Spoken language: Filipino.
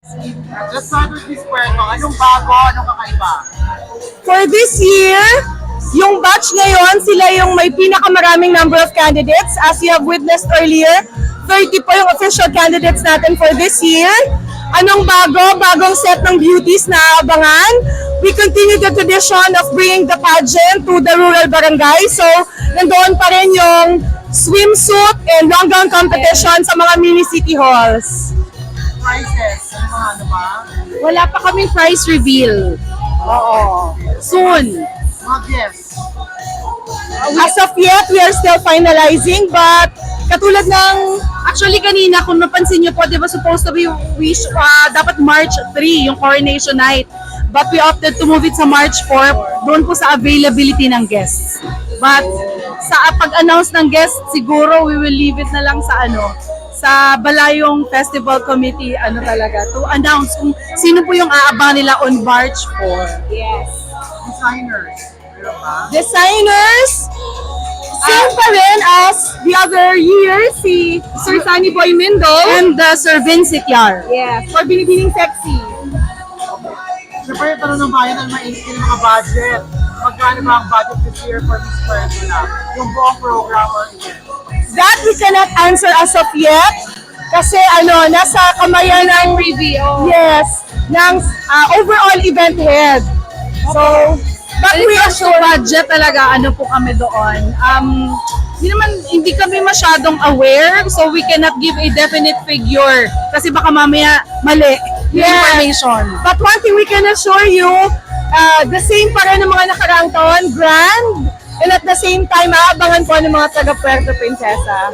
Let's start with this kwento. Anong bago? Anong kakaiba? For this year, yung batch ngayon, sila yung may pinakamaraming number of candidates. As you have witnessed earlier, 30 po yung official candidates natin for this year. Anong bago? Bagong set ng beauties na abangan. We continue the tradition of bringing the pageant to the rural barangay. So, nandoon pa rin yung swimsuit and long gown competition sa mga mini city halls. Prices. Ano ba? Wala pa kaming price reveal. Oo. Soon. Mga guests. As of yet, we are still finalizing, but katulad ng, actually kanina, kung napansin nyo po, di ba supposed to be, dapat March 3, yung coronation night. But we opted to move it sa March 4, doon po sa availability ng guests. But sa pag-announce ng guests, siguro we will leave it na lang sa Balayong Festival Committee, talaga, to announce kung sino po yung aabang nila on March 4. Yes. Designers. Meron ba? Designers, same pa rin as the other year, si Sir Sunny Boy Mindol and Sir Vince Ityar. Yes, for Binibining Sexy. Siyempre, yung tanong ng bayan ang mainit yung mga budget. Magkano ba ang budget this year for Miss Kwento na? Yung buong program or event? That we cannot answer as of yet kasi nasa kamayan ng review. Yes, ng overall event head. So, but we are sure budget talaga po kami doon. Hindi kami masyadong aware, so we cannot give a definite figure kasi baka mamaya mali yung information. But one thing we can assure you, the same pa rin ng mga nakaraang taon, grand, and at the same time, aabangan po ng mga taga Puerto Princesa.